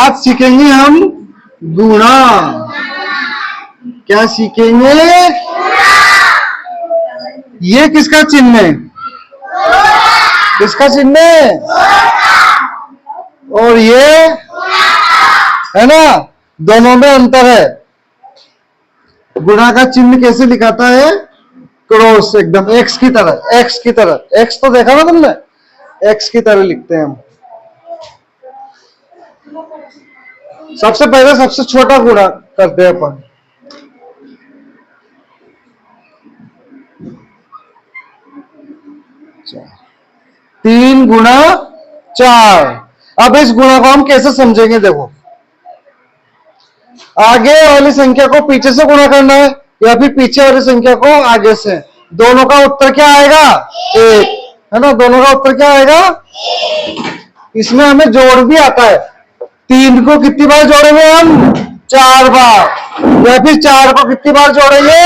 आज सीखेंगे हम गुणा। क्या सीखेंगे? ये किसका चिन्ह है? किसका चिन्ह है? और ये है ना, दोनों में अंतर है। गुणा का चिन्ह कैसे लिखाता है? क्रॉस, एकदम एक्स की तरह। एक्स की तरह, एक्स तो देखा ना तुमने, एक्स की तरह लिखते हैं हम। सबसे पहले सबसे छोटा गुणा करते हैं अपन। तीन गुणा चार। अब इस गुणा को हम कैसे समझेंगे? देखो, आगे वाली संख्या को पीछे से गुणा करना है या फिर पीछे वाली संख्या को आगे से। दोनों का उत्तर क्या आएगा? एक, है ना। दोनों का उत्तर क्या आएगा? इसमें हमें जोड़ भी आता है। तीन को कितनी बार जोड़ेंगे हम? 4 बार। या फिर 4 को कितनी बार जोड़ेंगे?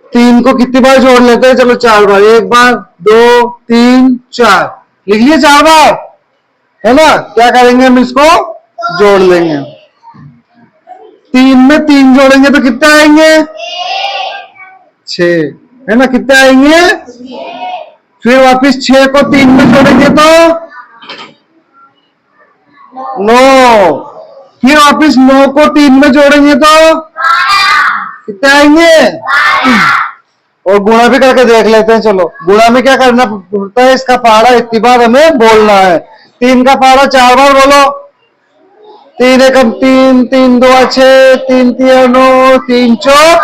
3 को कितनी बार जोड़ लेते हैं? चलो 4 बार। 1 बार, 2, 3, 4। लिख लिए 4 बार, है ना। क्या करेंगे हम? इसको जोड़ लेंगे। 3 में 3 जोड़ेंगे तो कितने आएंगे? 6, है ना। कितने आएंगे? फिर वापस 6 को 3 में जोड़ेंगे तो 9। फिर वापस 9 को 3 में जोड़ेंगे तो कितने आएंगे? और गुणा भी करके देख लेते हैं। चलो, गुणा में क्या करना पड़ता है? इसका पहाड़ा इतनी बार हमें बोलना है। 3 का पहाड़ा 4 बार बोलो। 3 एकम 3, 3 2 6, 3 3 9, 3 4।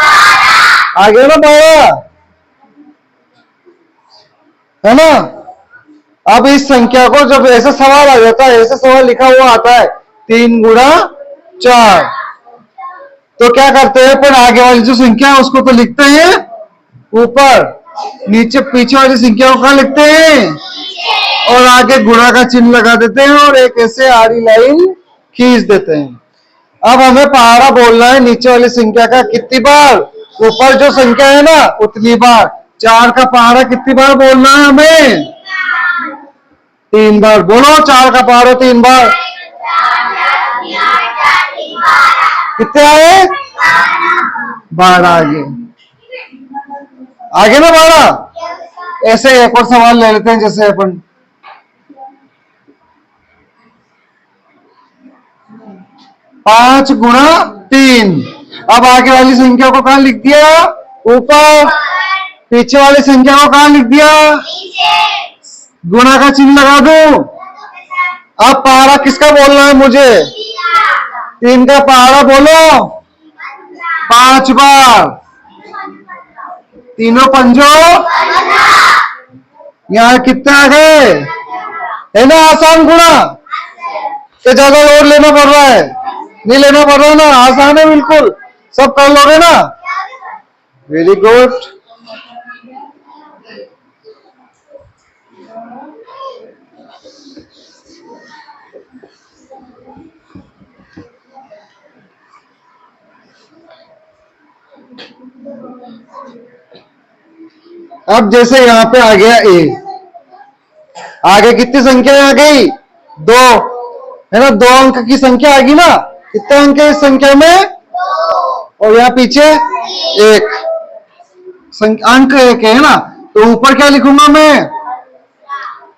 आगे ना पहाड़ा, है ना। अब इस संख्या को जब ऐसा सवाल आ जाता है, ऐसा सवाल लिखा हुआ आता है 3 गुणा 4, तो क्या करते हैं? पर आगे वाली जो संख्या है उसको तो लिखते हैं ऊपर, नीचे पीछे वाली संख्या को कहां लिखते हैं? और आगे गुणा का चिन्ह लगा देते हैं और एक ऐसे आड़ी लाइन खींच देते हैं। अब हमें पहाड़ा बोलना है नीचे वाली संख्या का कितनी बार? ऊपर जो संख्या है ना उतनी बार। 4 का पहाड़ा कितनी बार बोलना है हमें? 3 बार। बोलो, 4 का पहाड़ा 3 बार। कितने आए? 12 आगे। आगे ना 12। ऐसे एक और सवाल ले लेते हैं, जैसे अपन 5 गुणा 3। अब आगे वाली संख्या को कहां लिख दिया? ऊपर। पीछे वाली संख्या को कहां लिख दिया? गुणा का चिन्ह लगा दो। अब पहाड़ा किसका बोलना है मुझे? 3 का पहाड़ा बोलो 5 बार। तीनों पंजो, यहां कितने आ गए? है ना आसान गुणा? तो ज्यादा लोड लेना पड़ रहा है? नहीं लेना पड़ रहा ना, आसान है बिल्कुल। सब कर लोगे ना? Very good. अब जैसे यहां पे आ गया ए, आगे कितनी संख्या आ गई? 2, है ना। 2 अंक की संख्या आ गई ना। कितने अंक है इस संख्या में? और यहाँ पीछे 1 अंक 1 है ना। तो ऊपर क्या लिखूंगा मैं?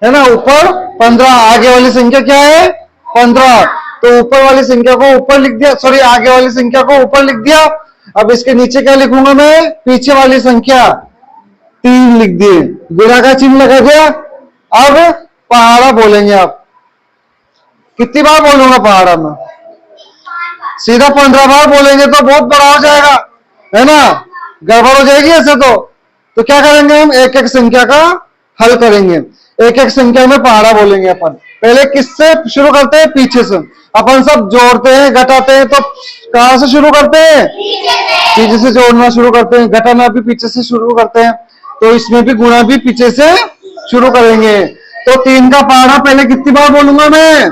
है ना, ऊपर 15। आगे वाली संख्या क्या है? 15। तो ऊपर वाली संख्या को ऊपर लिख दिया, सॉरी, आगे वाली संख्या को ऊपर लिख दिया। अब इसके नीचे क्या लिखूंगा मैं? पीछे वाली संख्या 3 लिख दिए, गुणा का चिन्ह लगा दिया। अब पहाड़ा बोलेंगे। आप कितनी बार बोलूंगा पहाड़ा में? सीधा 15 बार बोलेंगे तो बहुत बड़ा हो जाएगा, है ना। गड़बड़ हो जाएगी ऐसे तो क्या करेंगे हम? एक एक संख्या का हल करेंगे। एक एक संख्या में पहाड़ा बोलेंगे अपन। पहले किससे शुरू करते हैं? पीछे से। अपन सब जोड़ते हैं, घटाते हैं, तो कहां से शुरू करते हैं? पीछे से जोड़ना शुरू करते हैं। घटाना भी पीछे से शुरू करते हैं। तो इसमें भी गुणा भी पीछे से शुरू करेंगे। तो 3 का पहाड़ा पहले कितनी बार बोलूंगा मैं?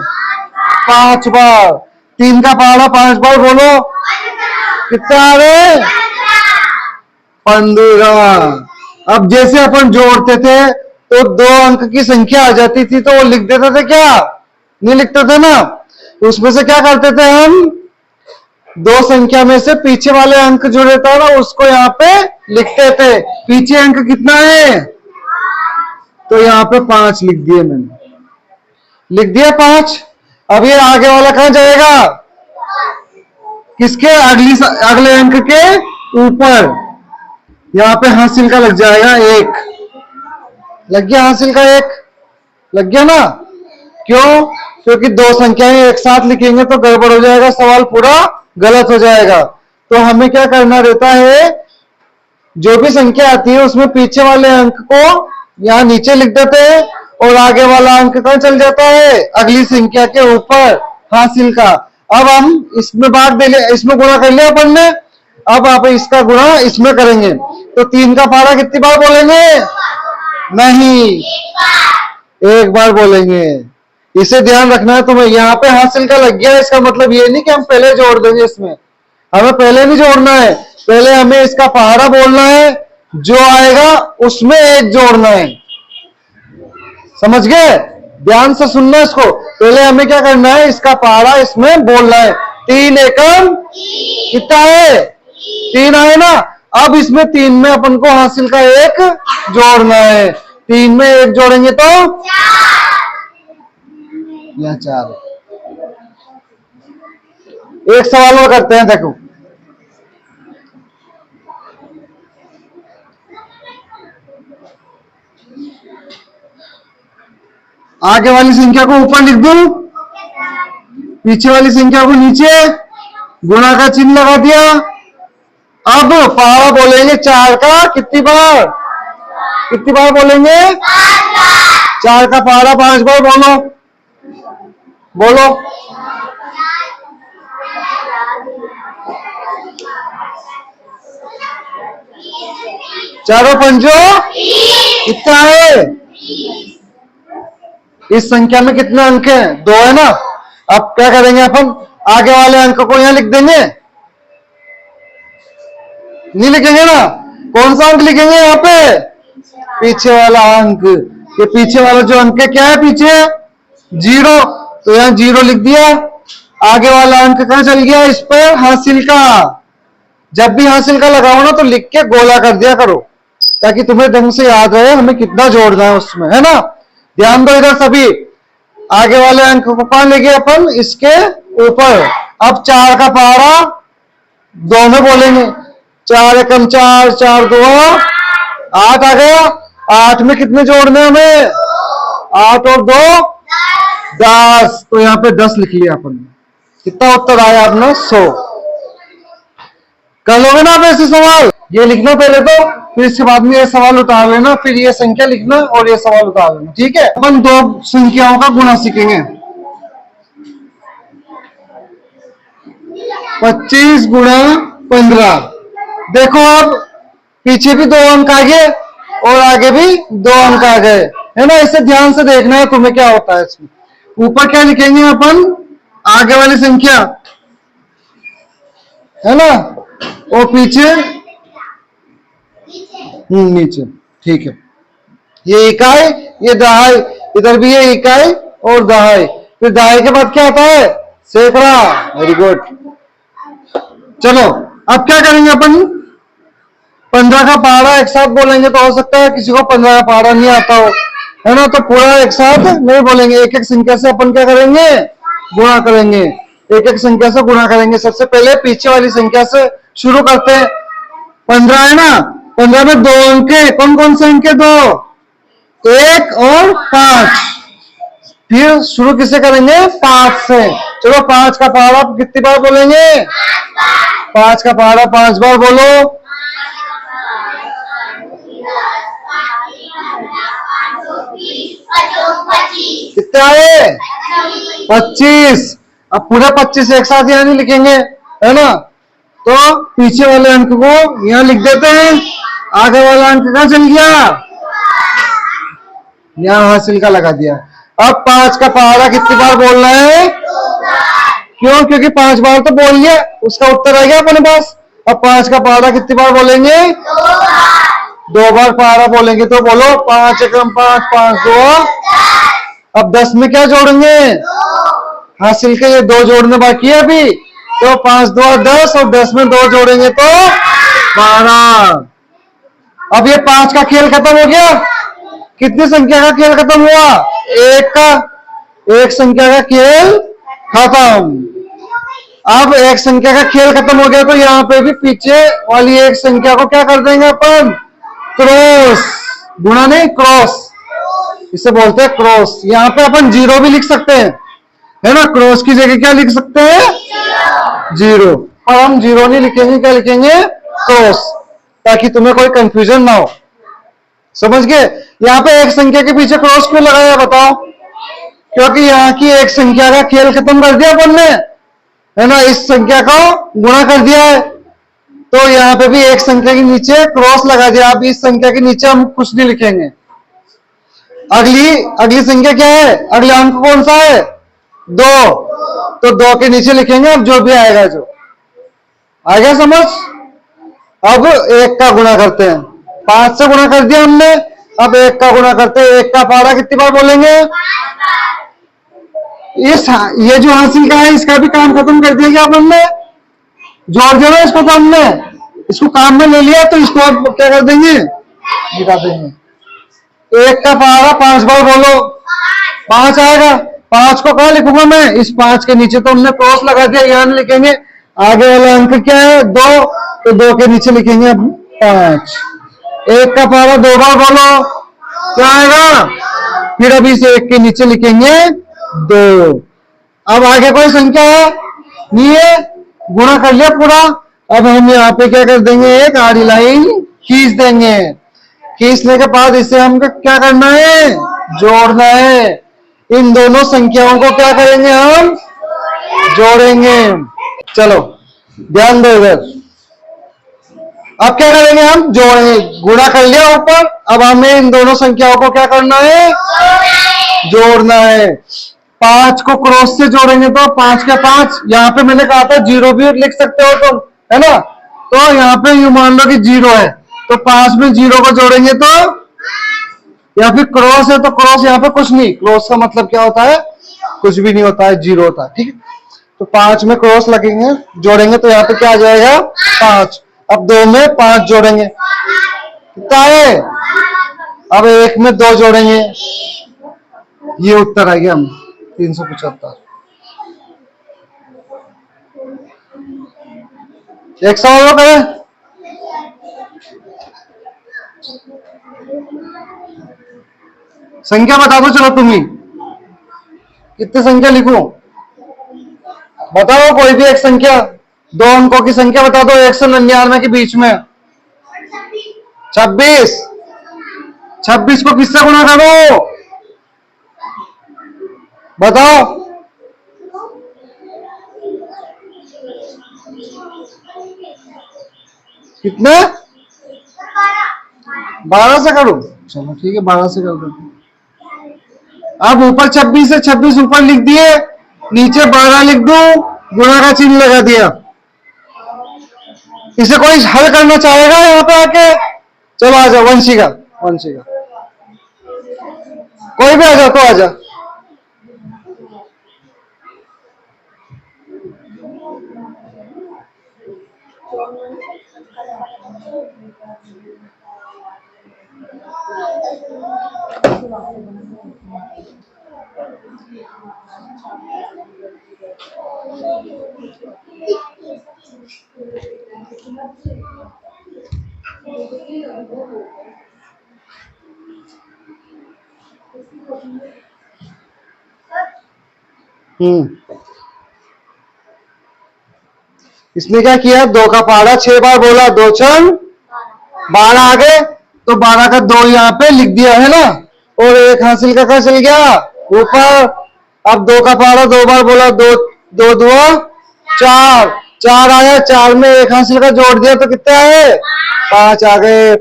5 बार। 3 का पहाड़ा 5 बार बोलो। कितने आ रहे? 15। अब जैसे अपन जोड़ते थे तो 2 अंक की संख्या आ जाती थी, तो वो लिख देते थे क्या? नहीं लिखते थे ना, उसमें से क्या करते थे हम, दो संख्या में से पीछे वाले अंक जो रहता है ना उसको यहाँ पे लिखते थे। पीछे अंक कितना है, तो यहाँ पे 5 लिख दिए मैंने, लिख दिया 5। अब ये आगे वाला कहां जाएगा, किसके, अगले अंक के ऊपर। यहाँ पे हासिल का लग जाएगा 1, लग गया हासिल का 1, लग गया ना। क्यों, क्योंकि दो संख्याएं एक साथ लिखेंगे तो गड़बड़ हो जाएगा, सवाल पूरा गलत हो जाएगा। तो हमें क्या करना रहता है, जो भी संख्या आती है उसमें पीछे वाले अंक को यहाँ नीचे लिख देते हैं और आगे वाला अंक कहां चल जाता है, अगली संख्या के ऊपर, हासिल का। अब हम इसमें भाग दे ले, इसमें गुणा कर लिया अपन ने, अब आप इसका गुणा इसमें करेंगे तो 3 का पारा कितनी बार बोलेंगे, नहीं, एक बार बोलेंगे। इसे ध्यान रखना है तुम्हें। यहाँ पे हासिल का लग गया, इसका मतलब ये नहीं कि हम पहले जोड़ देंगे, इसमें हमें पहले नहीं जोड़ना है, पहले हमें इसका पहाड़ा बोलना है, जो आएगा उसमें 1 जोड़ना है। समझ गए, ध्यान से सुनना इसको। पहले हमें क्या करना है, इसका पहाड़ा इसमें बोलना है। 3 एकम कितना है, 3 आए ना। अब इसमें 3 में अपन को हासिल का 1 जोड़ना है, 3 में 1 जोड़ेंगे तो या 4। एक सवाल और करते हैं, देखो आगे वाली संख्या को ऊपर लिख दूं, पीछे वाली संख्या को नीचे, गुणा का चिन्ह लगा दिया। अब पहाड़ा बोलेंगे 4 का कितनी बार, कितनी बार बोलेंगे, 4 का पहाड़ा 5 बार बोलो, बोलो। चारों पंजो कितना है, इस संख्या में कितने अंक हैं, 2 है ना। अब क्या करेंगे अपन, आगे वाले अंक को यहां लिख देंगे, नहीं लिखेंगे ना। कौन सा अंक लिखेंगे यहाँ पे, पीछे वाला अंक। ये पीछे वाला जो अंक है क्या है, पीछे 0, तो यहाँ 0 लिख दिया। आगे वाला अंक कहां चल गया, इस पर हासिल का। जब भी हासिल का लगाओ ना तो लिख के गोला कर दिया करो, ताकि तुम्हें ढंग से याद रहे हमें कितना जोड़ना है उसमें, है ना। ध्यान दो इधर सभी, आगे वाले अंक को कहां ले गए अपन, इसके ऊपर। अब 4 का पहाड़ा 2 में बोलेंगे, 4 एकम 4, 4 2 8 आ गया। 8 में कितने जोड़ने हमें, 8 और 2 10, तो यहाँ पे 10 लिख लिया अपन। कितना उत्तर आया अपना, 100। कर लोगे ना आप ऐसे सवाल, ये लिखना पहले तो, फिर इसके बाद में ये सवाल उतार लेना, फिर ये संख्या लिखना और ये सवाल उतार लेना, ठीक है। अपन 2 संख्याओं का गुणा सीखेंगे। 25 गुणा 15। देखो अब पीछे भी 2 अंक आ गए और आगे भी 2 अंक आ गए, है ना। इसे ध्यान से देखना है तुम्हें क्या होता है इसमें। ऊपर क्या लिखेंगे अपन, आगे वाली संख्या, है ना, और पीछे नीचे, ठीक है। ये इकाई, ये दहाई, इधर भी ये इकाई और दहाई। फिर दहाई के बाद क्या आता है, सैकड़ा। Very good. चलो अब क्या करेंगे अपन, 15 का पहाड़ा एक साथ बोलेंगे तो हो सकता है किसी को 15 का पहाड़ा नहीं आता हो, है ना। तो पूरा एक साथ नहीं बोलेंगे, एक एक संख्या से अपन क्या करेंगे, गुणा करेंगे, एक एक संख्या से गुणा करेंगे। सबसे पहले पीछे वाली संख्या से शुरू करते हैं। 15 है ना, 15 में 2 अंक है, कौन कौन से अंक है, 2, 1 और 5। फिर शुरू किससे करेंगे, 5 से। चलो 5 का पहाड़ा कितनी बार बोलेंगे, 5 का पहाड़ा 5 बार बोलो। कितने आए, 25। अब पूरा 25 एक साथ यहाँ नहीं लिखेंगे, है ना। तो पीछे वाले अंक को यहाँ लिख देते हैं, आगे वाला अंक कहाँ चल गया, यहाँ हासिल का लगा दिया। अब 5 का पहाड़ा कितनी बार बोलना है, क्यों, क्योंकि 5 बार तो बोल लिया, उसका उत्तर आ गया अपने पास। अब 5 का पहाड़ा कितनी बार बोलेंगे, 2 बार पहाड़ा बोलेंगे। तो बोलो 5 एकम 5, 5 2। अब 10 में क्या जोड़ेंगे? हासिल के ये 2 जोड़ने बाकी है अभी, तो 5 2 10 और 10 में 2 जोड़ेंगे तो 12। अब ये 5 का खेल खत्म हो गया। कितनी संख्या का खेल खत्म हुआ? एक का। एक संख्या का खेल खत्म। अब एक संख्या का खेल खत्म हो गया तो यहाँ पे भी पीछे वाली एक संख्या को क्या कर देंगे अपन? क्रॉस। गुणा नहीं, क्रॉस, इसे बोलते हैं क्रॉस। यहाँ पे अपन 0 भी लिख सकते हैं, है ना? क्रॉस की जगह क्या लिख सकते हैं? 0। पर हम 0 नहीं लिखेंगे, क्या लिखेंगे? क्रॉस, ताकि तुम्हें कोई कंफ्यूजन ना हो। समझ गए? यहाँ पे एक संख्या के पीछे क्रॉस क्यों लगाया बताओ? क्योंकि यहाँ की एक संख्या का खेल खत्म कर दिया अपन ने, है ना? इस संख्या को गुणा कर दिया है, तो यहाँ पे भी एक संख्या के नीचे क्रॉस लगा दिया। अब इस संख्या के नीचे हम कुछ नहीं लिखेंगे। अगली संख्या क्या है? अगला अंक कौन सा है? 2। तो 2 के नीचे लिखेंगे अब जो भी आएगा। जो आ गया समझ? अब 1 का गुणा करते हैं। 5 से गुणा कर दिया हमने, अब 1 का गुणा करते हैं। 1 का पारा कितनी बार बोलेंगे? ये जो हासिल का है इसका भी काम खत्म कर दिया क्या अपन ने? जोड़ देना इसको, तो हमने इसको काम में ले लिया, तो इसको अब क्या कर देंगे? मिटा देंगे। 1 का पारा 5 बार बोलो, 5 आएगा। 5 को कहाँ लिखूंगा मैं? इस 5 के नीचे तो हमने क्रॉस लगा दिया, यहाँ लिखेंगे। आगे वाला अंक क्या है? 2, तो 2 के नीचे लिखेंगे 5। 1 का पारा 2 बार बोलो, क्या आएगा? फिर अभी इसे 1 के नीचे लिखेंगे 2। अब आगे कोई संख्या है नहीं है, गुणा कर लिया पूरा। अब हम यहाँ पे क्या कर देंगे? एक आड़ी लाइन खींच देंगे। खींचने के बाद इसे हमको क्या करना है? जोड़ना है। इन दोनों संख्याओं को क्या करेंगे? हम जोड़ेंगे। चलो ध्यान दो इधर। अब क्या करेंगे? हम जोड़ेंगे। गुणा कर लिया ऊपर, अब हमें इन दोनों संख्याओं को क्या करना है? जोड़ना है। 5 को क्रॉस से जोड़ेंगे तो 5 के 5, यहाँ पे मैंने कहा था 0 भी लिख सकते हो तुम, है ना? तो यहाँ पे यूं मान लो कि 0 है, तो 5 में 0 को जोड़ेंगे तो, या फिर क्रॉस है तो क्रॉस, यहाँ पे कुछ नहीं। क्रॉस का मतलब क्या होता है? कुछ भी नहीं होता है, 0 होता है। ठीक है, तो 5 में क्रॉस लगेंगे, जोड़ेंगे तो यहाँ पे क्या आ जाएगा? 5। अब 2 में 5 जोड़ेंगे, कितना है? अब 1 में 2 जोड़ेंगे, ये उत्तर आ गया हम 375। 1 सवाल और करें? संख्या बता दो, चलो तुम ही। कितनी संख्या लिखूं? बताओ कोई भी एक संख्या, 2 अंकों की संख्या बता दो 1 से 99 के बीच में। 26। 26 को किससे गुणा करो? बताओ। कितने? 12 से करूं? चलो ठीक है, 12 से कर दो। अब ऊपर 26 है, 26 ऊपर लिख दिए, नीचे 12 लिख दो, गुणा का चिन्ह लगा दिया। इसे कोई हल करना चाहेगा यहाँ पे आके? चलो आ जाओ, वंशिका, वंशिका, कोई भी आ जाओ, तो आ जा। इसने क्या किया? 2 का पहाड़ा 6 बार बोला, 2 छंग 12 आ गए, तो 12 का 2 यहाँ पे लिख दिया, है ना? और 1 हासिल का क्या चल गया ऊपर। अब 2 का पहाड़ा 2 बार बोला, 2 2 दुआ 4, 4 आया, 4 में 1 हासिल का जोड़ दिया तो कितने आए? 5 आ गए।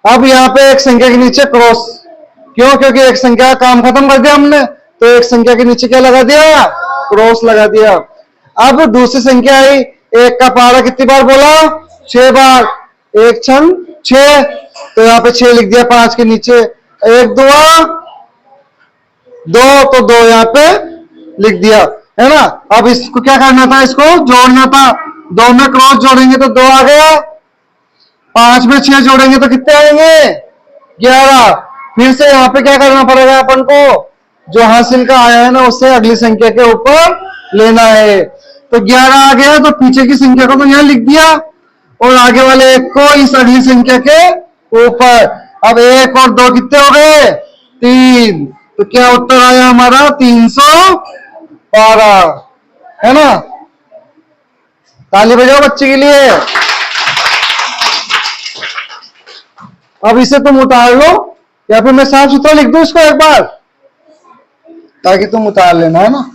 अब यहाँ पे एक संख्या के नीचे क्रॉस, क्यों? क्योंकि एक संख्या का काम खत्म कर दिया हमने, तो एक संख्या के नीचे क्या लगा दिया? क्रॉस लगा दिया। अब दूसरी संख्या आई, 1 का पहाड़ा कितनी बार बोला? 6 बार, 1 छंग 6, तो यहाँ पे 6 लिख दिया 5 के नीचे। 1 दुआ दो, तो दो यहाँ पे लिख दिया, है ना। अब इसको क्या करना था, इसको जोड़ना था। दो में क्रॉस जोड़ेंगे तो दो आ गया, 5 में 6 जोड़ेंगे तो कितने आएंगे, 11। फिर से यहाँ पे क्या करना पड़ेगा अपन को, जो हासिल का आया है ना उससे अगली संख्या के ऊपर लेना है। तो 11 आ गया, तो पीछे की संख्या को तो यहाँ लिख दिया और आगे वाले एक को इस अगली संख्या के ऊपर। अब 1 और 2 कितने हो गए, 3। तो क्या उत्तर आया हमारा, 312, है ना। ताली बजाओ बच्चे के लिए। अब इसे तुम उतार लो या फिर मैं साफ सुथरा लिख दूं इसको एक बार, ताकि तुम उतार लेना, है ना।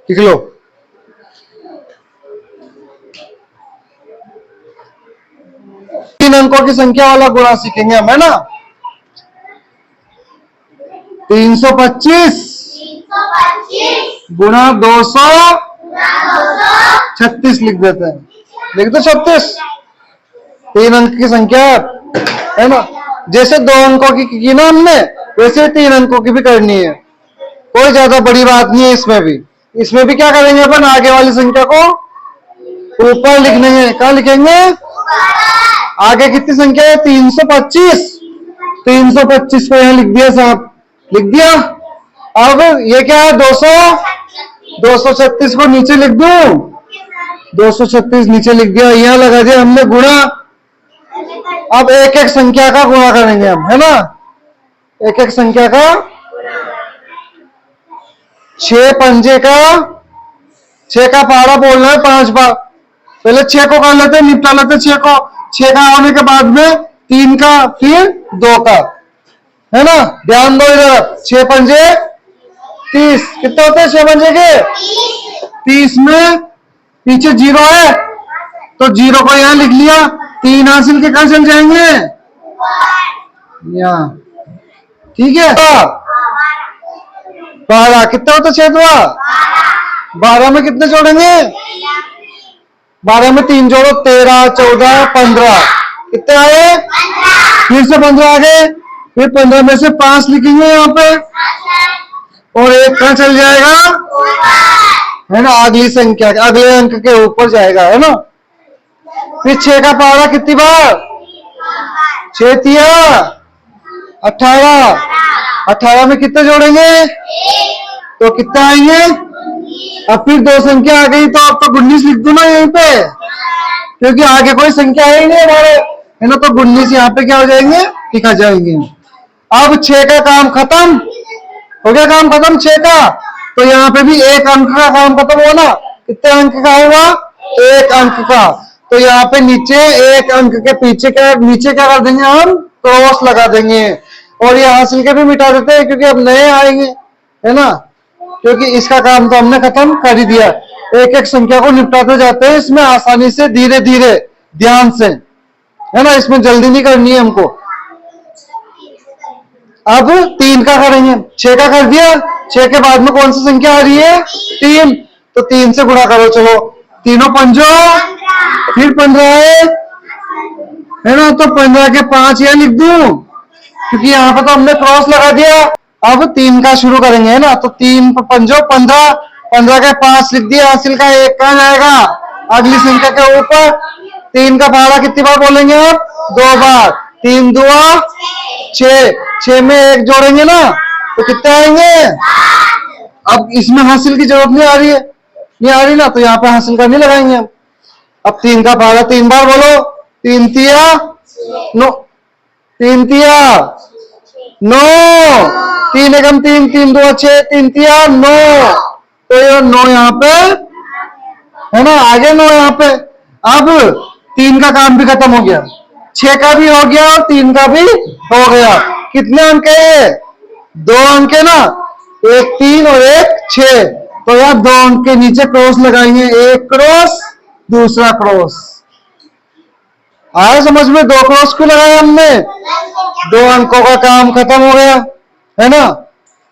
लिख लो। तीन अंकों की संख्या वाला गुणा सीखेंगे हम, है ना। 325 गुणा 236 लिख देते हैं, लिख दो 36। 3 अंक की संख्या, है ना। जैसे 2 अंकों की ना हमने, वैसे 3 अंकों की भी करनी है। कोई ज्यादा बड़ी बात नहीं है इसमें भी। इसमें भी क्या करेंगे अपन, आगे वाली संख्या को ऊपर लिखने हैं। कहाँ लिखेंगे, आगे कितनी संख्या है, 325। 325 को यहाँ लिख दिया साहब, लिख दिया। अब ये क्या है, 236 को नीचे लिख दूं, 236 नीचे लिख दिया, यहाँ लगा दिया हमने गुणा। अब एक एक संख्या का गुणा करेंगे हम, है ना। एक एक संख्या का, 6 पंजे का, 6 का पहाड़ा बोलना है 5 बार। पहले 6 को कर लेते, निपटा लेते 6 को। 6 का होने के बाद में 3 का, फिर 2 का, है ना। ध्यान दो इधर, 6 पंजे 30, कितने होते हैं 6 पंजे के, 30 में पीछे 0 है तो 0 को यहां लिख लिया। 3 हासिल के कहां चल जाएंगे, यहाँ, ठीक है। 12 कितने होते, 6 12 में कितने जोड़ेंगे, 12 में 3 जोड़ो, 13, 14, 15, कितने आए, फिर से 15 आ गए। फिर 15 में से 5 लिखेंगे यहाँ पे और 1 कहां चल जाएगा, है ना, अगली संख्या अगले अंक के ऊपर जाएगा, है ना। फिर 6 का पहाड़ा कितनी बार, 6 तिया 18, 18 में कितने जोड़ेंगे, तो कितने आएंगे। अब फिर 2 संख्या आ गई तो अब तो 19 लिख दो ना यहीं पे, क्योंकि आगे कोई संख्या है ही नहीं हमारे, है ना। तो 19 यहाँ पे क्या हो जाएंगे, लिखा जाएंगे। अब 6 का काम खत्म हो गया, काम खत्म 6 का। तो यहाँ पे भी 1 अंक का काम खत्म हुआ ना, कितने अंक का हुआ, 1 अंक का। तो यहाँ पे नीचे 1 अंक के पीछे क्या, नीचे क्या कर देंगे हम, क्रॉस लगा देंगे और ये हासिल के भी मिटा देते हैं, क्योंकि अब नए आएंगे, है ना। क्योंकि इसका काम तो हमने खत्म कर ही दिया। एक एक संख्या को निपटाते जाते हैं इसमें आसानी से, धीरे धीरे, ध्यान से, है ना। इसमें जल्दी नहीं करनी है हमको। अब 3 का करेंगे, 6 का कर दिया, 6 के बाद में कौन सी संख्या आ रही है, 3, तो 3 से गुणा करो, चलो। तीनों पंजो, फिर 15 है ना। तो 15 के 5 यहाँ लिख दूं, क्योंकि यहाँ पर तो हमने क्रॉस लगा दिया। अब 3 का शुरू करेंगे, है ना। तो 3 पंजो 15, 15 के 5 लिख दिया, हासिल का 1 कहां जाएगा, अगली संख्या के ऊपर। 3 का पहाड़ा कितनी बार बोलेंगे आप, 2 बार। 3 दुआ 6, 6 में 1 जोड़ेंगे ना तो कितने आएंगे। अब इसमें हासिल की जरूरत नहीं आ रही है, नहीं आ रही ना, तो यहाँ पे हासिल का नहीं लगाएंगे हम। अब 3 का पहाड़ा 3 बार बोलो, तीन तिया नो, तीन तिया नौ, तीन एकम तीन, तीन दो 6, तीन तिया 9। तो ये 9 यहाँ पे है ना, आगे 9 यहाँ पे। अब 3 का काम भी खत्म हो गया, 6 का भी हो गया और 3 का भी हो गया। कितने अंक है? 2 अंक है ना, एक 3 और एक 6। तो यार 2 अंक के नीचे क्रॉस लगाएंगे, एक क्रॉस दूसरा क्रॉस। आया समझ में? 2 क्रॉस क्यों लगाया हमने? 2 अंकों का काम खत्म हो गया है ना,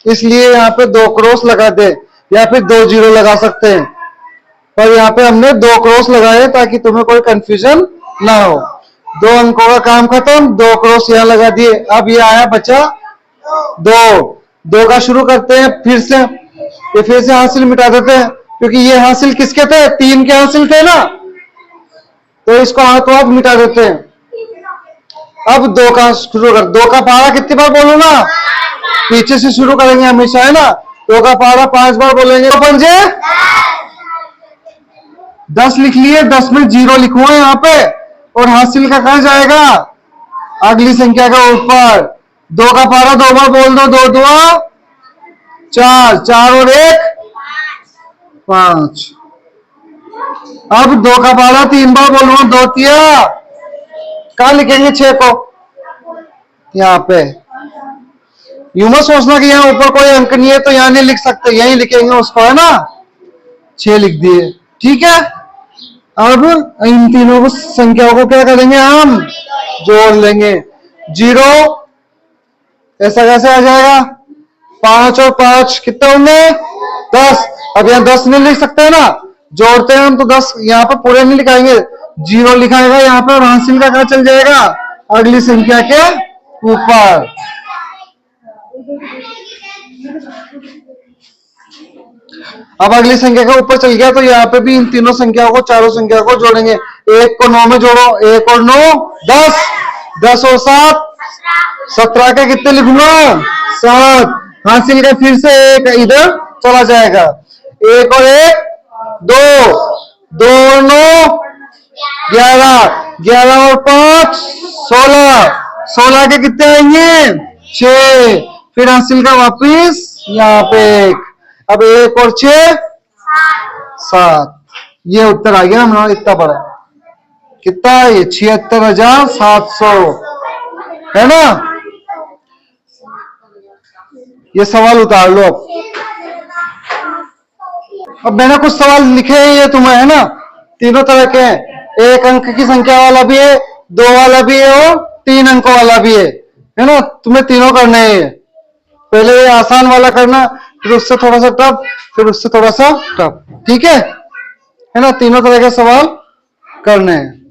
इसलिए यहाँ पे 2 क्रॉस लगाते, या फिर 2 जीरो लगा सकते हैं, पर यहाँ पे हमने 2 क्रॉस लगाए ताकि तुम्हें कोई कंफ्यूजन ना हो। 2 अंकों का काम खत्म, 2 क्रॉस यहाँ लगा दिए। अब ये आया बचा 2 का शुरू करते हैं फिर से, ये फिर से हासिल मिटा देते हैं, क्योंकि ये हासिल किसके थे? 3 के हासिल थे ना, तो इसको हाथों हाथ मिटा देते हैं। अब 2 का शुरू कर, 2 का पहाड़ा कितनी बार बोलो ना, पीछे से शुरू करेंगे हमेशा है ना। 2 का पहाड़ा 5 बार बोलेंगे। तो पंजे 10 लिख लिए, 10 में 0 लिखूंगा यहाँ पे, और हासिल का कहाँ जाएगा? अगली संख्या का ऊपर। 2 का पहाड़ा 2 बार बोल दो, 2 2 4, 4 और 1 5। अब 2 का पहाड़ा 3 बार बोलूंगा, 2 तिया, कहां लिखेंगे 6 को? यहाँ पे। यूं मत सोचना कि यहाँ ऊपर कोई अंक नहीं है तो यहाँ नहीं लिख सकते, यहीं लिखेंगे उसको है ना। 6 लिख दिए, ठीक है। अब इन तीनों को संख्याओं को क्या करेंगे? हम जोड़ लेंगे। 0 ऐसा कैसे आ जाएगा? 5 और 5 कितने होंगे? 10। अब यहाँ 10 नहीं लिख सकते है ना, जोड़ते हैं हम तो 10 यहाँ पर पूरे नहीं लिखाएंगे, 0 लिखाएगा यहाँ पर, और हासिल का कहाँ चल जाएगा? अगली संख्या के ऊपर। अब अगली संख्या के ऊपर चल गया, तो यहाँ पे भी इन तीनों संख्याओं को, चारों संख्याओं को जोड़ेंगे। 1 को 9 में जोड़ो, 1 और 9 10, 10 और 7 17 के कितने लिखूंगा? 7। हासिल का फिर से 1 इधर चला जाएगा, 1 और 1 2, 2 और 9 11, 11 और 5 16, 16 के कितने आएंगे? 6। फिर हासिल का वापिस यहाँ पे 1। अब 1 और 6 7। ये उत्तर आ गया हमारा, इतना बड़ा। कितना है ये? 76,700 है ना। ये सवाल उतार लो। अब मैंने कुछ सवाल लिखे हैं ये तुम्हें है ना, तीनों तरह के हैं। 1 अंक की संख्या वाला भी है, 2 वाला भी है और 3 अंकों वाला भी है ना। तुम्हें तीनों करने हैं। पहले ये आसान वाला करना, फिर उससे थोड़ा सा टफ, फिर उससे थोड़ा सा टफ, ठीक है ना। तीनों तरह के सवाल करने हैं।